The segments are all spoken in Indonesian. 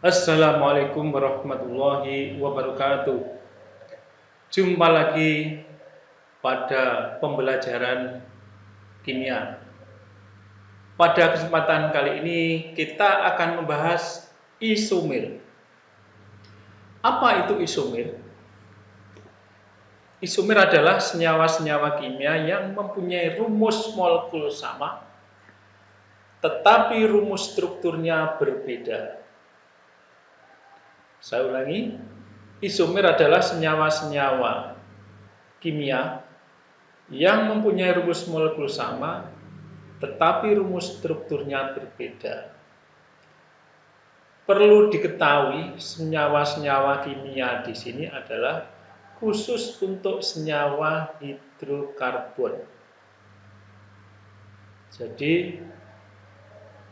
Assalamualaikum warahmatullahi wabarakatuh. Jumpa lagi pada pembelajaran kimia. Pada kesempatan kali ini kita akan membahas isomer. Apa itu isomer? Isomer adalah senyawa-senyawa kimia yang mempunyai rumus molekul sama, tetapi rumus strukturnya berbeda. Saya ulangi, isomer adalah senyawa-senyawa kimia yang mempunyai rumus molekul sama, tetapi rumus strukturnya berbeda. Perlu diketahui, senyawa-senyawa kimia di sini adalah khusus untuk senyawa hidrokarbon. Jadi,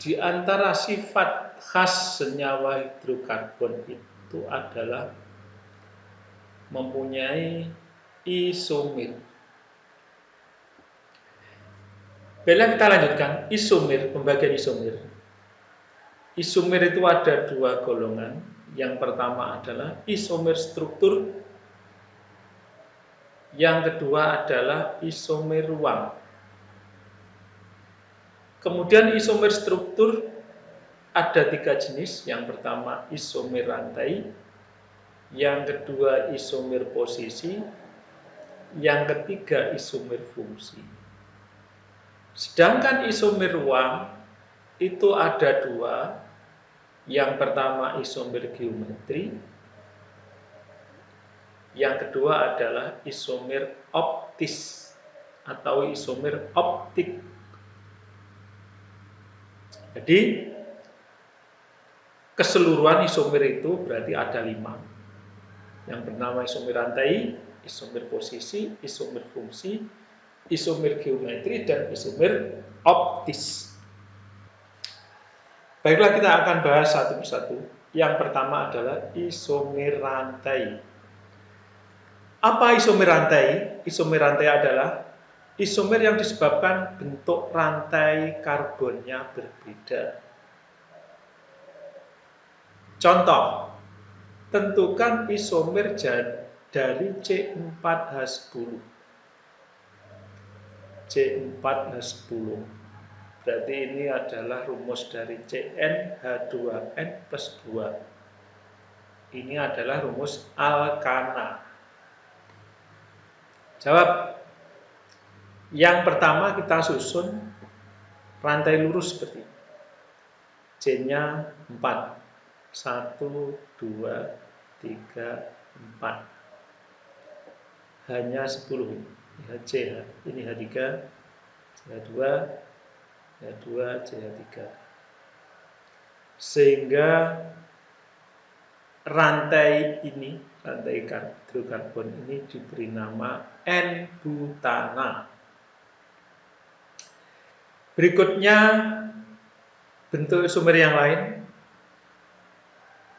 di antara sifat khas senyawa hidrokarbon itu adalah mempunyai isomer. Baiklah, kita lanjutkan isomer, pembagian isomer. Isomer itu ada dua golongan. Yang pertama adalah isomer struktur, yang kedua adalah isomer ruang. Kemudian isomer struktur ada tiga jenis. Yang pertama isomer rantai, yang kedua isomer posisi, yang ketiga isomer fungsi. Sedangkan isomer ruang itu ada dua. Yang pertama isomer geometri, yang kedua adalah isomer optis atau isomer optik. Jadi keseluruhan isomer itu berarti ada 5. Yang pertama isomer rantai, isomer posisi, isomer fungsi, isomer geometri, dan isomer optis. Baiklah, kita akan bahas satu persatu. Yang pertama adalah isomer rantai. Apa isomer rantai? Isomer rantai adalah isomer yang disebabkan bentuk rantai karbonnya berbeda. Contoh, tentukan isomer dari C4H10. C4H10. Berarti ini adalah rumus dari CnH2n plus 2. Ini adalah rumus alkana. Jawab. Yang pertama kita susun rantai lurus seperti ini. C-nya 4. 1, 2, 3, 4. Hanya 10. H, ini H3, CH2, CH2, CH3. Sehingga rantai ini, rantai hidrokarbon ini diberi nama N-butana. Berikutnya bentuk isomer yang lain.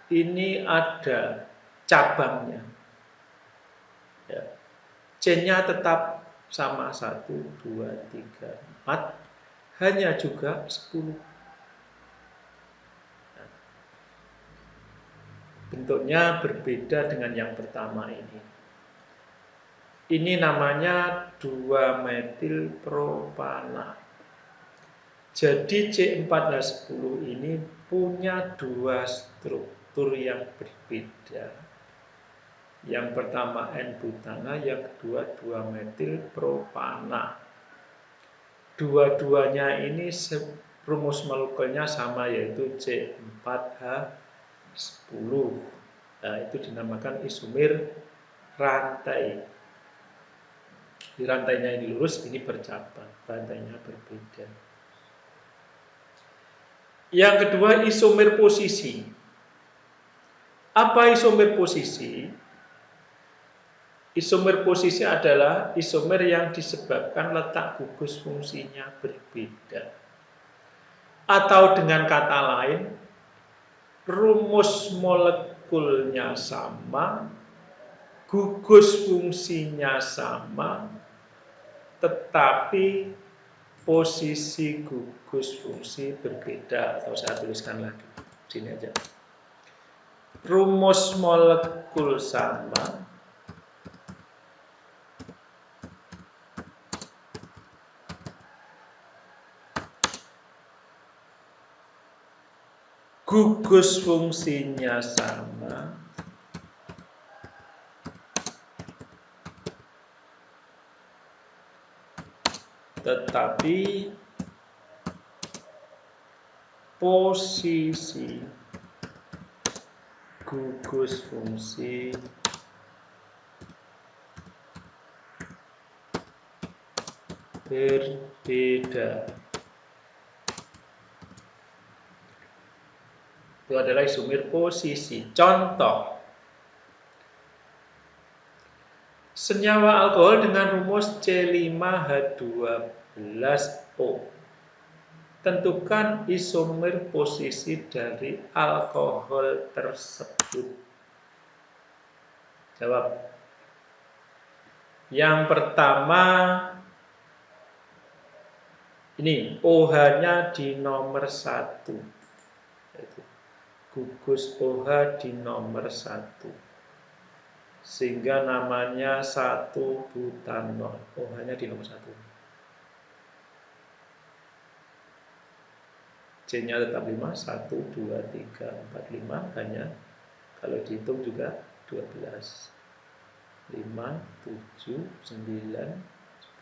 Ini ada cabangnya. Ya. C-nya tetap sama 1, 2, 3, 4. Hanya juga 10. Nah, bentuknya berbeda dengan yang pertama ini. Ini namanya 2-metilpropana. Jadi C4H10 ini punya dua struktur yang berbeda. Yang pertama N-butana, yang kedua 2-metilpropana. Dua-duanya ini rumus molekulnya sama, yaitu C4H10. Nah, itu dinamakan isomer rantai. Di rantainya ini lurus, ini bercabang, rantainya berbeda. Yang kedua isomer posisi. Apa isomer posisi? Isomer posisi adalah isomer yang disebabkan letak gugus fungsinya berbeda. Atau dengan kata lain, rumus molekulnya sama, gugus fungsinya sama, tetapi posisi gugus fungsi berbeda. Atau saya tuliskan lagi, sini aja. rumus molekul sama gugus fungsinya sama tetapi posisi gugus fungsi berbeda. Itu adalah isomer posisi. Contoh, senyawa alkohol dengan rumus C5H12O. Tentukan isomer posisi dari alkohol tersebut. Jawab. Yang pertama, ini OH-nya di nomor 1. Gugus OH di nomor 1. Sehingga namanya 1-butanol. OH-nya di nomor 1. C-nya tetap 5, 1, 2, 3, 4, 5. Hanya kalau dihitung juga 12. 5, 7, 9,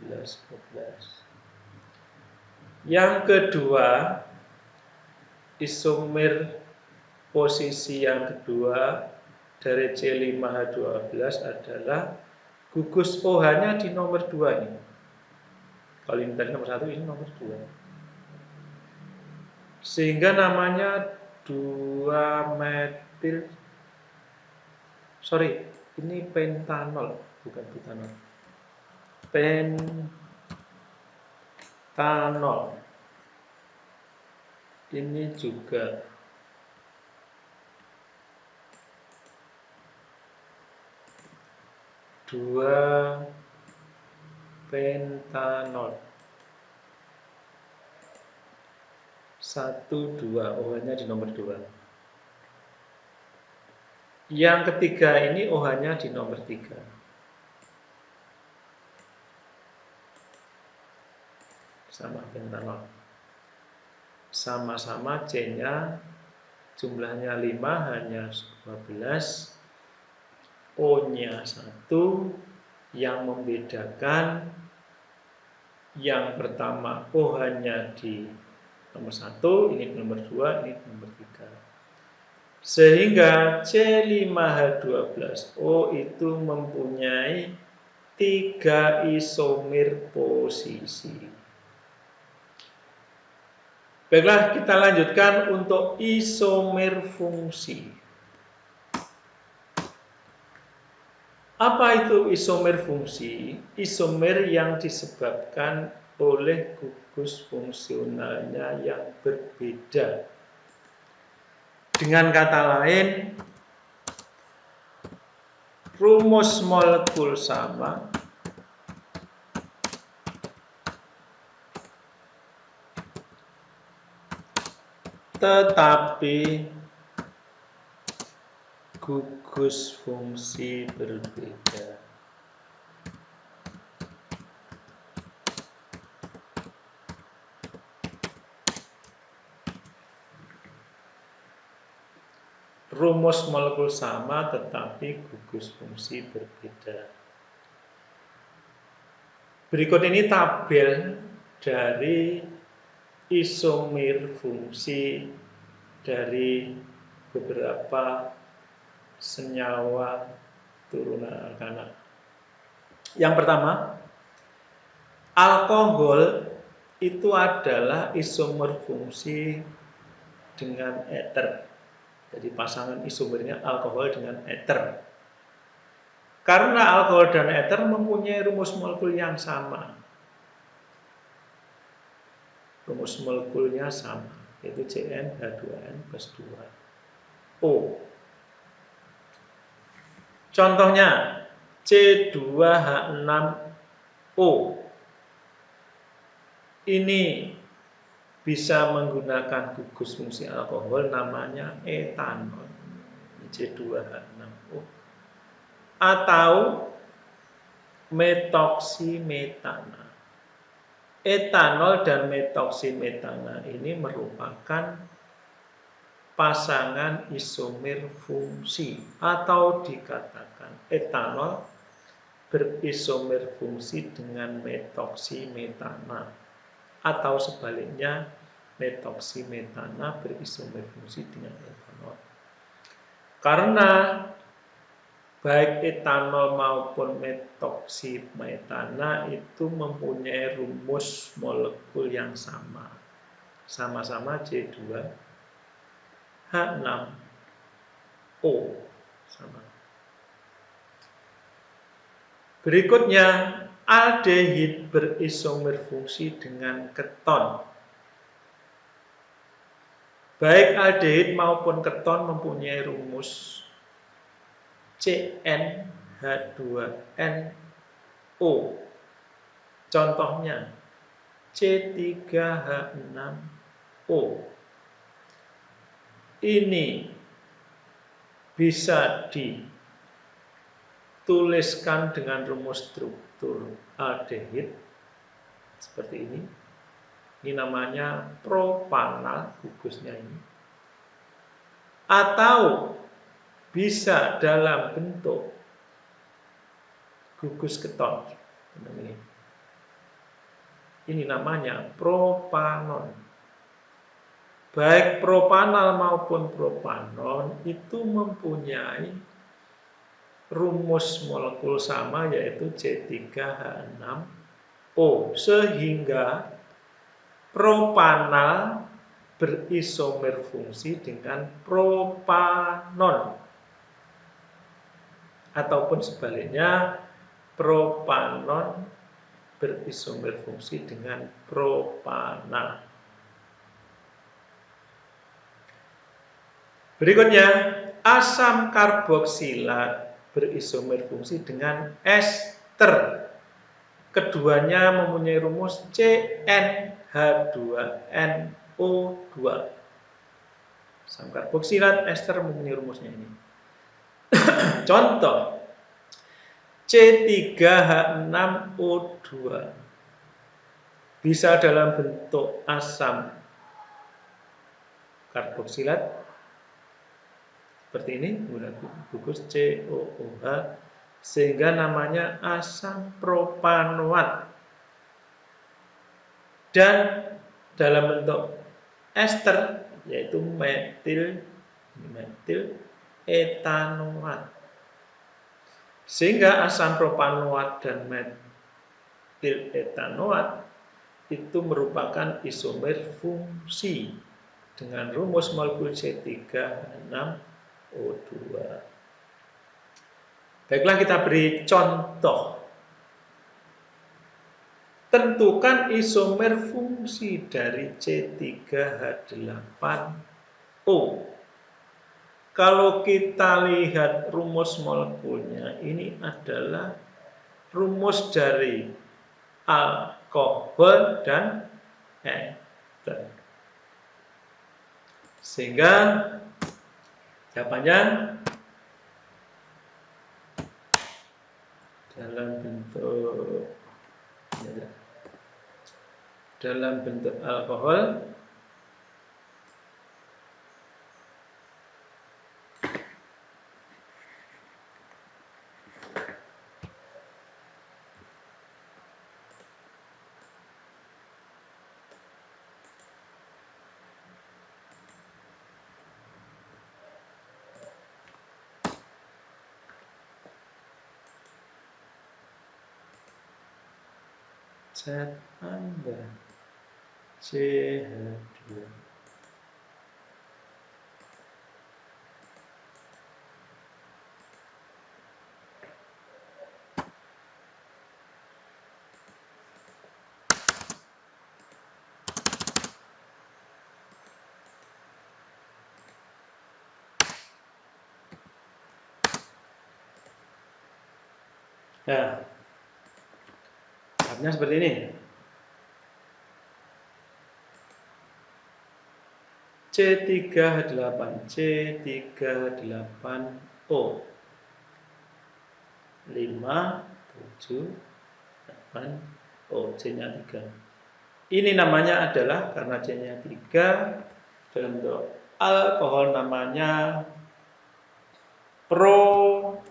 11, 12. Yang kedua, isomer posisi yang kedua dari C5H12 adalah gugus OH-nya di nomor 2 ini. Kalau ini tadi nomor 1, ini nomor 2. Sehingga namanya 2-metil. Sorry, ini pentanol, bukan butanol. Pentanol. Ini juga dua pentanol. 1, 2, OH-nya di nomor 2. Yang ketiga ini OH-nya di nomor 3. Sama pentanol. Sama-sama C-nya jumlahnya 5, hanya 12. O-nya 1. Yang membedakan yang pertama OH-nya di nomor 1, ini nomor 2, ini nomor 3. Sehingga C5H12O itu mempunyai 3 isomer posisi. Baiklah, kita lanjutkan untuk isomer fungsi. Apa itu isomer fungsi? Isomer yang disebabkan oleh gugus fungsionalnya yang berbeda. Dengan kata lain, rumus molekul sama, tetapi gugus fungsi berbeda. Rumus molekul sama tetapi gugus fungsi berbeda. Berikut ini tabel dari isomer fungsi dari beberapa senyawa turunan alkana. Yang pertama, alkohol itu adalah isomer fungsi dengan eter. Jadi pasangan isomernya alkohol dengan eter. Karena alkohol dan eter mempunyai rumus molekul yang sama. Rumus molekulnya sama, yaitu CnH2n plus 2O. Contohnya C2H6O. Ini bisa menggunakan gugus fungsi alkohol namanya etanol. C2H6O. Atau metoksimetana. Etanol dan metoksimetana ini merupakan pasangan isomer fungsi, atau dikatakan etanol berisomer fungsi dengan metoksimetana, atau sebaliknya metoksimetana berisomer fungsi dengan etanol. Karena baik etanol maupun metoksimetana itu mempunyai rumus molekul yang sama, sama-sama C2H6O sama. Berikutnya, aldehid berisomer fungsi dengan keton. Baik aldehid maupun keton mempunyai rumus CnH2nO. Contohnya C3H6O. Ini bisa dituliskan dengan rumus struktur aldehid seperti ini. Ini namanya propanal gugusnya ini. Atau bisa dalam bentuk gugus keton. Ini namanya propanon. Baik propanal maupun propanon itu mempunyai rumus molekul sama, yaitu C3H6O. Sehingga propanal berisomer fungsi dengan propanon. Ataupun sebaliknya, propanon berisomer fungsi dengan propanal. Berikutnya, asam karboksilat berisomer fungsi dengan ester. Keduanya mempunyai rumus CnH2nO2. Asam karboksilat, ester mempunyai rumusnya ini. Contoh, C3H6O2 bisa dalam bentuk asam karboksilat seperti ini, gugus COOH, sehingga namanya asam propanoat. Dan dalam bentuk ester, yaitu metil etanoat. Sehingga asam propanoat dan metil etanoat itu merupakan isomer fungsi dengan rumus molekul C3H6O2. Baiklah, kita beri contoh. Tentukan isomer fungsi dari C3H8O. Kalau kita lihat rumus molekulnya, ini adalah rumus dari alkohol dan ester. Sehingga jawabannya dalam bentuk alkohol zat Anda CH2. Nah, tabnya seperti ini. C3H8, C38O. 5, 7, 8, O, C-nya 3. Ini namanya adalah, karena C-nya 3, dalam bentuk alkohol namanya propanol.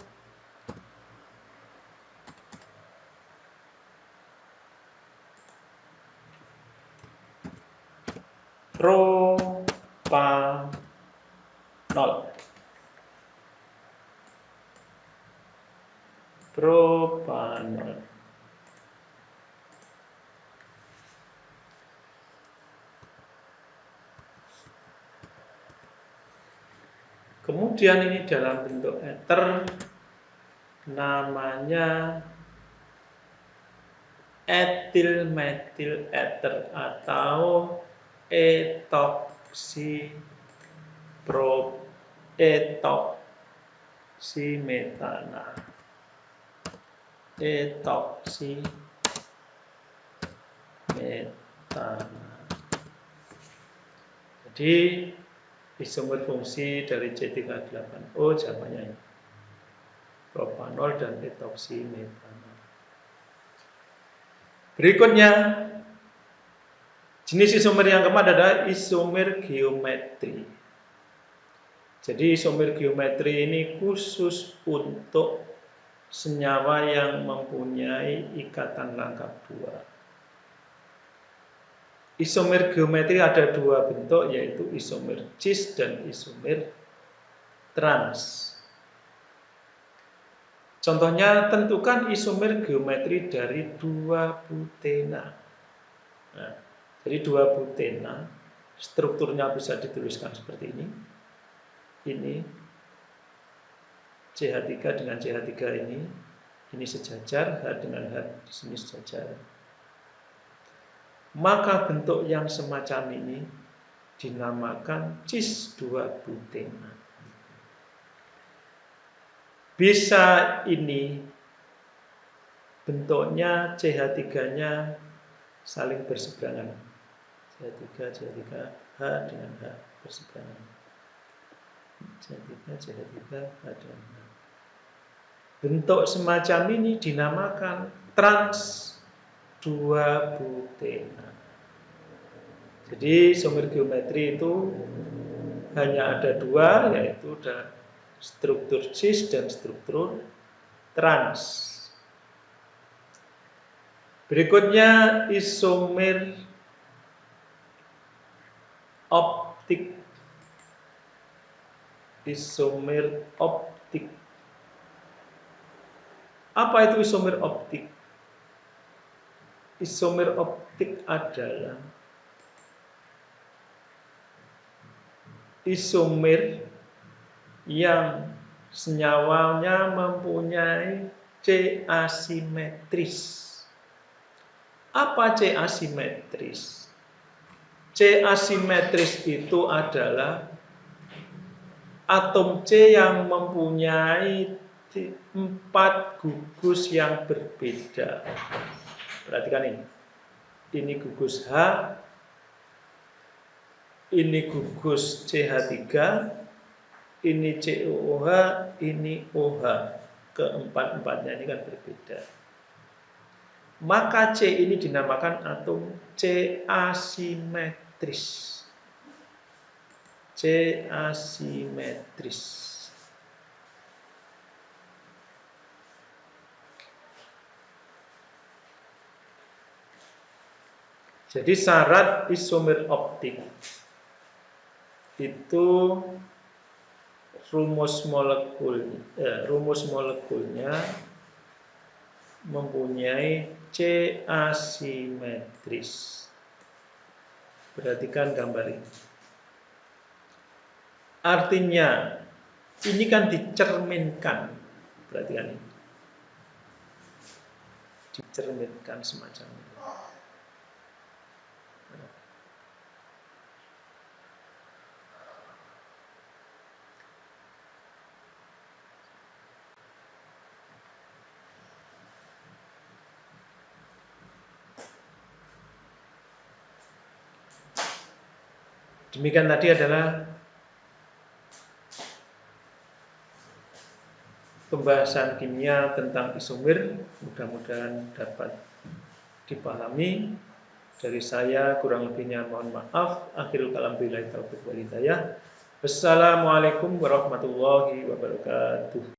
Propanol. Kemudian ini dalam bentuk eter namanya etil metil eter atau etoksimetana. Jadi isomer fungsi dari C38O jawabannya ini. Propanol dan etoksimetanol. Berikutnya, jenis isomer yang keempat adalah isomer geometri. Jadi isomer geometri ini khusus untuk senyawa yang mempunyai ikatan rangkap 2. Isomer geometri ada 2 bentuk, yaitu isomer cis dan isomer trans. Contohnya, tentukan isomer geometri dari 2 butena. Nah, jadi 2 butena, strukturnya bisa dituliskan seperti ini. Ini CH3 dengan CH3 ini sejajar, H dengan H di sini sejajar. Maka bentuk yang semacam ini dinamakan cis 2 butena. Bisa ini bentuknya CH3-nya saling berseberangan. CH3, H dengan H berseberangan. CH3, H dengan H. Bentuk semacam ini dinamakan trans 2 butena. Jadi isomer geometri itu hanya ada 2, yaitu struktur cis dan struktur trans. Berikutnya isomer optik. Isomer optik. Apa itu isomer optik? Isomer optik adalah isomer yang senyawanya mempunyai C asimetris. Apa C asimetris? C asimetris itu adalah atom C yang mempunyai 4 gugus yang berbeda. Perhatikan ini. Ini gugus H, ini gugus CH3, ini COOH, ini OH. Keempat-empatnya ini kan berbeda. Maka C ini dinamakan atom C asimetris. C asimetris. Jadi syarat isomer optik itu rumus molekulnya mempunyai C asimetris. Perhatikan gambar ini. Artinya ini kan dicerminkan. Perhatikan ini. Dicerminkan semacam ini. Demikian tadi adalah pembahasan kimia tentang isomer, mudah-mudahan dapat dipahami. Dari saya kurang lebihnya mohon maaf. Akhirul kalam billahi taufiq wal hidayah. Wassalamualaikum warahmatullahi wabarakatuh.